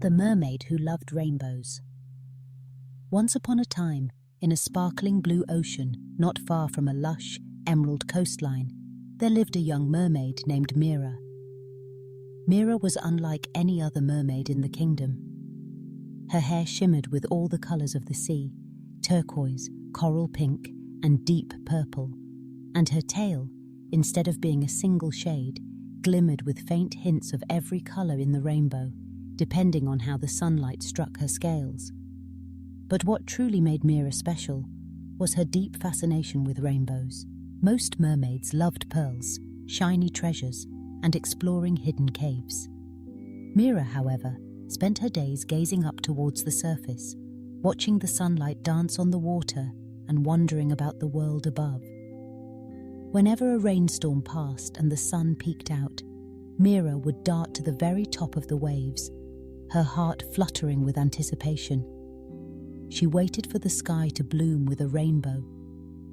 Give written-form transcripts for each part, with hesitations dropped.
The Mermaid Who Loved Rainbows. Once upon a time, in a sparkling blue ocean not far from a lush, emerald coastline, there lived a young mermaid named Mera. Mera was unlike any other mermaid in the kingdom. Her hair shimmered with all the colours of the sea, turquoise, coral pink, and deep purple, and her tail, instead of being a single shade, glimmered with faint hints of every colour in the rainbow, depending on how the sunlight struck her scales. But what truly made Mera special was her deep fascination with rainbows. Most mermaids loved pearls, shiny treasures, and exploring hidden caves. Mera, however, spent her days gazing up towards the surface, watching the sunlight dance on the water and wondering about the world above. Whenever a rainstorm passed and the sun peeked out, Mera would dart to the very top of the waves, her heart fluttering with anticipation. She waited for the sky to bloom with a rainbow,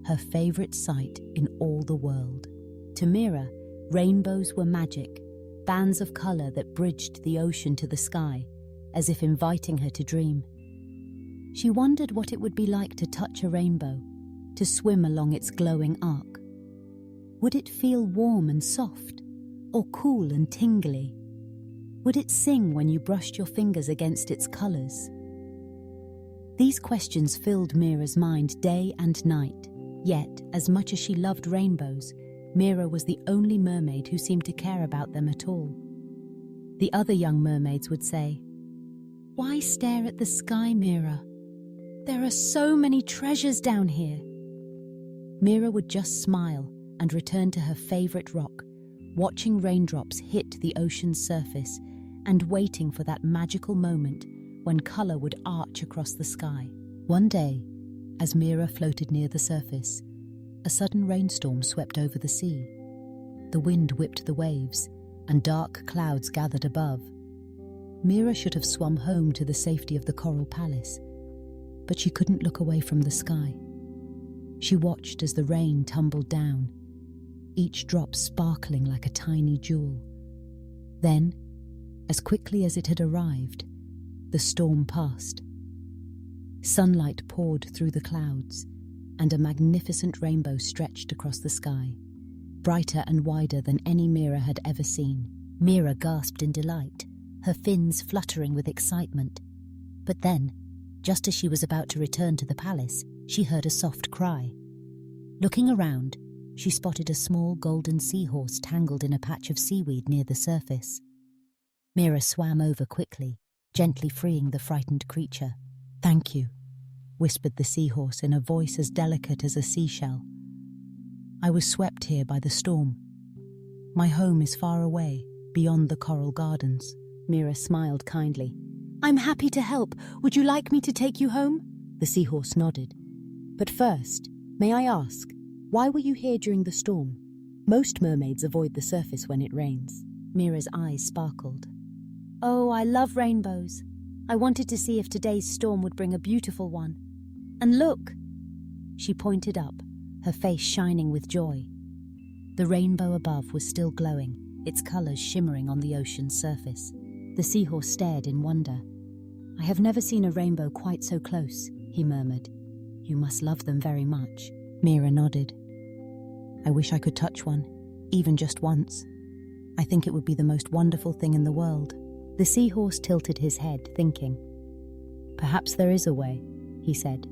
her favourite sight in all the world. To Mera, rainbows were magic, bands of colour that bridged the ocean to the sky, as if inviting her to dream. She wondered what it would be like to touch a rainbow, to swim along its glowing arc. Would it feel warm and soft, or cool and tingly? Would it sing when you brushed your fingers against its colours? These questions filled Mera's mind day and night. Yet, as much as she loved rainbows, Mera was the only mermaid who seemed to care about them at all. The other young mermaids would say, "Why stare at the sky, Mera? There are so many treasures down here." Mera would just smile and return to her favourite rock, watching raindrops hit the ocean's surface and waiting for that magical moment when colour would arch across the sky. One day, as Mera floated near the surface, a sudden rainstorm swept over the sea. The wind whipped the waves, and dark clouds gathered above. Mera should have swum home to the safety of the coral palace, but she couldn't look away from the sky. She watched as the rain tumbled down, each drop sparkling like a tiny jewel. Then, as quickly as it had arrived, the storm passed. Sunlight poured through the clouds, and a magnificent rainbow stretched across the sky, brighter and wider than any Mera had ever seen. Mera gasped in delight, her fins fluttering with excitement. But then, just as she was about to return to the palace, she heard a soft cry. Looking around, she spotted a small golden seahorse tangled in a patch of seaweed near the surface. Mera swam over quickly, gently freeing the frightened creature. "Thank you," whispered the seahorse in a voice as delicate as a seashell. "I was swept here by the storm. My home is far away, beyond the coral gardens." Mera smiled kindly. "I'm happy to help. Would you like me to take you home?" The seahorse nodded. "But first, may I ask, why were you here during the storm? Most mermaids avoid the surface when it rains." Mera's eyes sparkled. "Oh, I love rainbows. I wanted to see if today's storm would bring a beautiful one. And look!" She pointed up, her face shining with joy. The rainbow above was still glowing, its colours shimmering on the ocean's surface. The seahorse stared in wonder. "I have never seen a rainbow quite so close," he murmured. "You must love them very much." Mera nodded. "I wish I could touch one, even just once. I think it would be the most wonderful thing in the world." The seahorse tilted his head, thinking. "Perhaps there is a way," he said.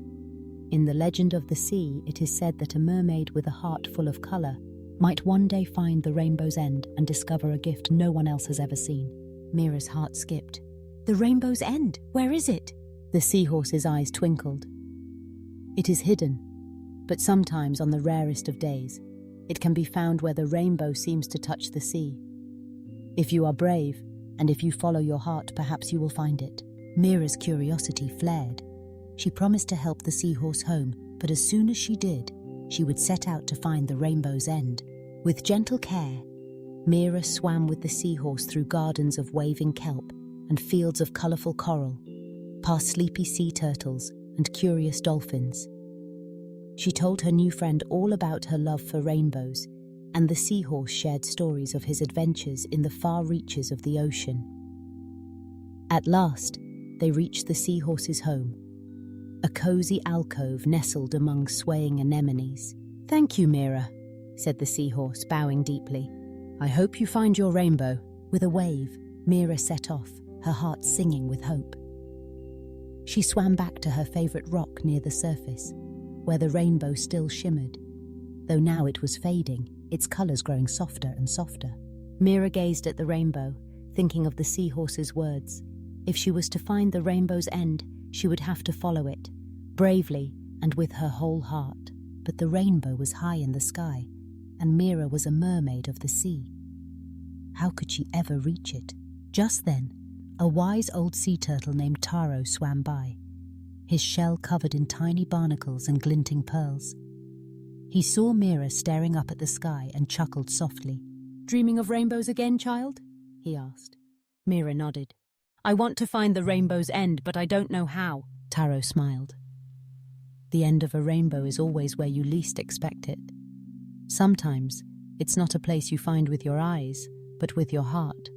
"In the legend of the sea, it is said that a mermaid with a heart full of colour might one day find the rainbow's end and discover a gift no one else has ever seen." Mera's heart skipped. "The rainbow's end? Where is it?" The seahorse's eyes twinkled. "It is hidden, but sometimes on the rarest of days, it can be found where the rainbow seems to touch the sea. If you are brave, and if you follow your heart, perhaps you will find it." Mera's curiosity flared. She promised to help the seahorse home, but as soon as she did, she would set out to find the rainbow's end. With gentle care, Mera swam with the seahorse through gardens of waving kelp and fields of colourful coral, past sleepy sea turtles and curious dolphins. She told her new friend all about her love for rainbows, and the seahorse shared stories of his adventures in the far reaches of the ocean. At last, they reached the seahorse's home, a cozy alcove nestled among swaying anemones. "Thank you, Mera," said the seahorse, bowing deeply. "I hope you find your rainbow." With a wave, Mera set off, her heart singing with hope. She swam back to her favorite rock near the surface, where the rainbow still shimmered, though now it was fading, its colors growing softer and softer. Mera gazed at the rainbow, thinking of the seahorse's words. If she was to find the rainbow's end, she would have to follow it, bravely and with her whole heart. But the rainbow was high in the sky, and Mera was a mermaid of the sea. How could she ever reach it? Just then, a wise old sea turtle named Taro swam by, his shell covered in tiny barnacles and glinting pearls. He saw Mera staring up at the sky and chuckled softly. "Dreaming of rainbows again, child?" he asked. Mera nodded. "I want to find the rainbow's end, but I don't know how." Taro smiled. "The end of a rainbow is always where you least expect it. Sometimes it's not a place you find with your eyes, but with your heart.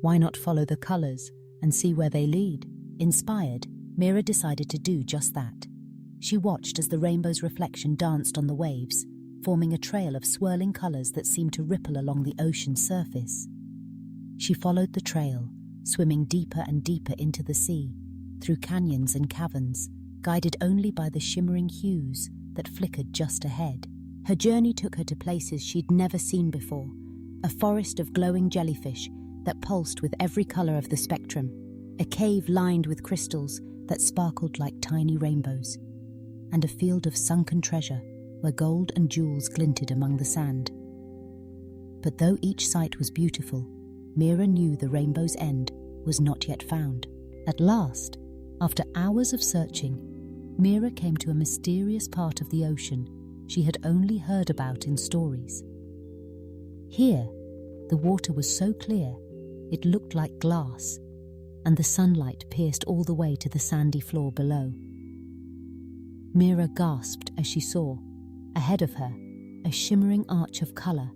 Why not follow the colors and see where they lead?" Inspired, Mera decided to do just that. She watched as the rainbow's reflection danced on the waves, forming a trail of swirling colors that seemed to ripple along the ocean's surface. She followed the trail, swimming deeper and deeper into the sea, through canyons and caverns, guided only by the shimmering hues that flickered just ahead. Her journey took her to places she'd never seen before, a forest of glowing jellyfish that pulsed with every color of the spectrum, a cave lined with crystals that sparkled like tiny rainbows, and a field of sunken treasure where gold and jewels glinted among the sand. But though each sight was beautiful, Mera knew the rainbow's end was not yet found. At last, after hours of searching, Mera came to a mysterious part of the ocean she had only heard about in stories. Here, the water was so clear, it looked like glass, and the sunlight pierced all the way to the sandy floor below. Mera gasped as she saw, ahead of her, a shimmering arch of color.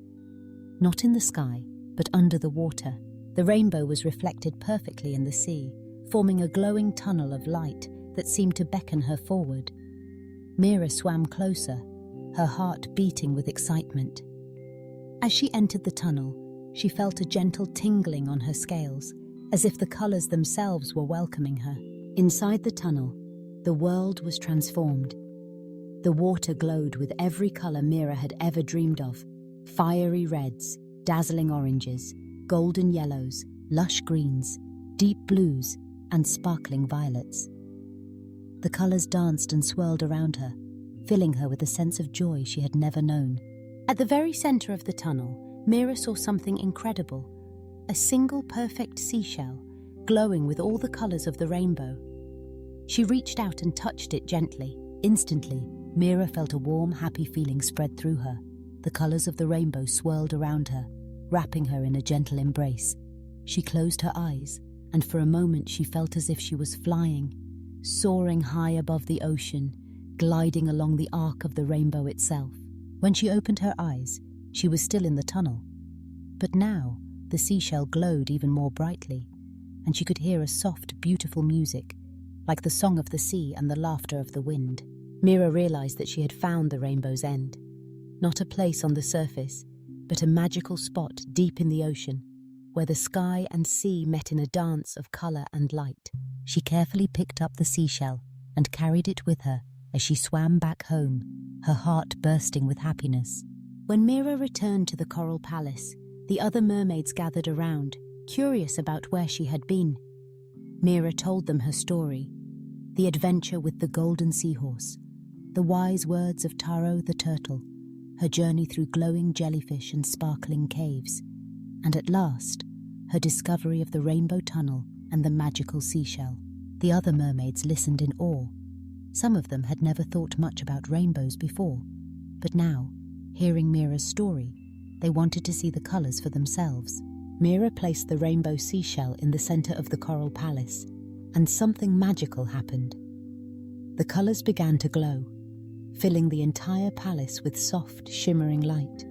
Not in the sky, but under the water, the rainbow was reflected perfectly in the sea, forming a glowing tunnel of light that seemed to beckon her forward. Mera swam closer, her heart beating with excitement. As she entered the tunnel, she felt a gentle tingling on her scales, as if the colors themselves were welcoming her. Inside the tunnel, the world was transformed. The water glowed with every color Mera had ever dreamed of: fiery reds, dazzling oranges, golden yellows, lush greens, deep blues, and sparkling violets. The colors danced and swirled around her, filling her with a sense of joy she had never known. At the very center of the tunnel, Mera saw something incredible: a single perfect seashell, glowing with all the colors of the rainbow. She reached out and touched it gently. Instantly, Mera felt a warm, happy feeling spread through her. The colors of the rainbow swirled around her, wrapping her in a gentle embrace. She closed her eyes, and for a moment she felt as if she was flying, soaring high above the ocean, gliding along the arc of the rainbow itself. When she opened her eyes, she was still in the tunnel. But now, the seashell glowed even more brightly, and she could hear a soft, beautiful music, like the song of the sea and the laughter of the wind. Mera realized that she had found the rainbow's end. Not a place on the surface, but a magical spot deep in the ocean, where the sky and sea met in a dance of color and light. She carefully picked up the seashell and carried it with her as she swam back home, her heart bursting with happiness. When Mera returned to the Coral Palace, the other mermaids gathered around, curious about where she had been. Mera told them her story: the adventure with the golden seahorse, the wise words of Taro the turtle, her journey through glowing jellyfish and sparkling caves, and at last, her discovery of the rainbow tunnel and the magical seashell. The other mermaids listened in awe. Some of them had never thought much about rainbows before, but now, hearing Mera's story, they wanted to see the colors for themselves. Mera placed the rainbow seashell in the center of the Coral Palace, and something magical happened. The colors began to glow, filling the entire palace with soft, shimmering light.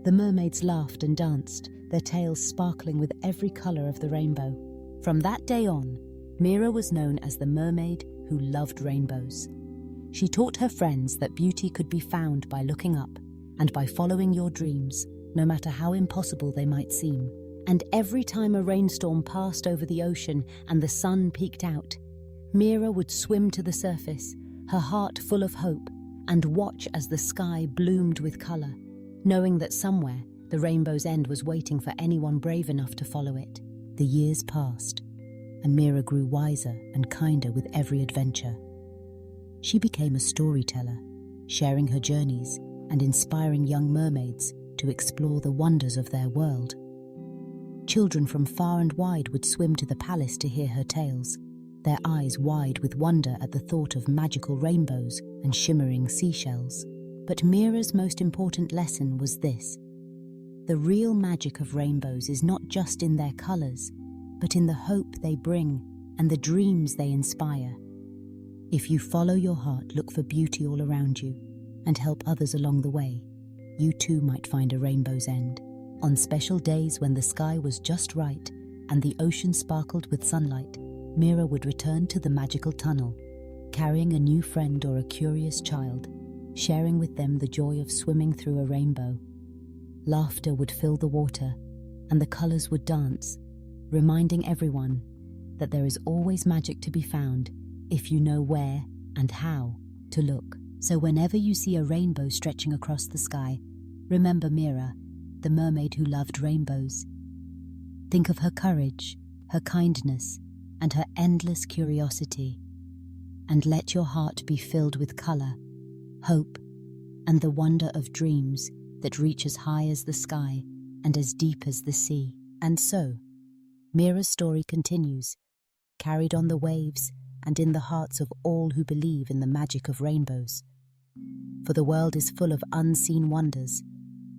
The mermaids laughed and danced, their tails sparkling with every color of the rainbow. From that day on, Mera was known as the mermaid who loved rainbows. She taught her friends that beauty could be found by looking up and by following your dreams, no matter how impossible they might seem. And every time a rainstorm passed over the ocean and the sun peeked out, Mera would swim to the surface, her heart full of hope, and watch as the sky bloomed with colour, knowing that somewhere the rainbow's end was waiting for anyone brave enough to follow it. The years passed, and Mera grew wiser and kinder with every adventure. She became a storyteller, sharing her journeys and inspiring young mermaids to explore the wonders of their world. Children from far and wide would swim to the palace to hear her tales, their eyes wide with wonder at the thought of magical rainbows and shimmering seashells. But Mera's most important lesson was this: the real magic of rainbows is not just in their colours, but in the hope they bring and the dreams they inspire. If you follow your heart, look for beauty all around you, and help others along the way, you too might find a rainbow's end. On special days when the sky was just right and the ocean sparkled with sunlight, Mera would return to the magical tunnel, carrying a new friend or a curious child, sharing with them the joy of swimming through a rainbow. Laughter would fill the water, and the colours would dance, reminding everyone that there is always magic to be found if you know where and how to look. So whenever you see a rainbow stretching across the sky, remember Mera, the mermaid who loved rainbows. Think of her courage, her kindness, and her endless curiosity, and let your heart be filled with colour, hope, and the wonder of dreams that reach as high as the sky and as deep as the sea. And so, Mera's story continues, carried on the waves and in the hearts of all who believe in the magic of rainbows. For the world is full of unseen wonders,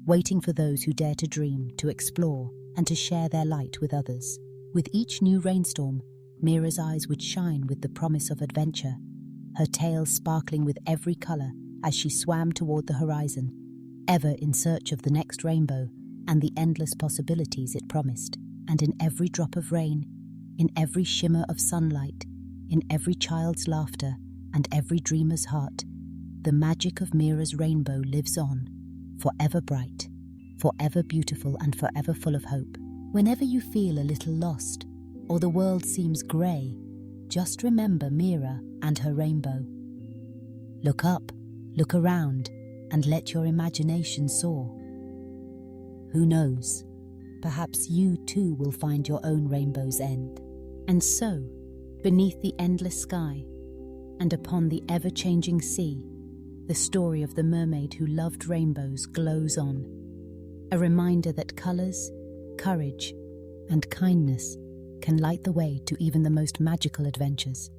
waiting for those who dare to dream, to explore, and to share their light with others. With each new rainstorm, Mera's eyes would shine with the promise of adventure, her tail sparkling with every colour as she swam toward the horizon, ever in search of the next rainbow and the endless possibilities it promised. And in every drop of rain, in every shimmer of sunlight, in every child's laughter and every dreamer's heart, the magic of Mera's rainbow lives on, forever bright, forever beautiful, and forever full of hope. Whenever you feel a little lost or the world seems grey, just remember Mera and her rainbow. Look up, look around, and let your imagination soar. Who knows, perhaps you too will find your own rainbow's end. And so, beneath the endless sky and upon the ever-changing sea, the story of the mermaid who loved rainbows glows on, a reminder that colours, courage, and kindness can light the way to even the most magical adventures.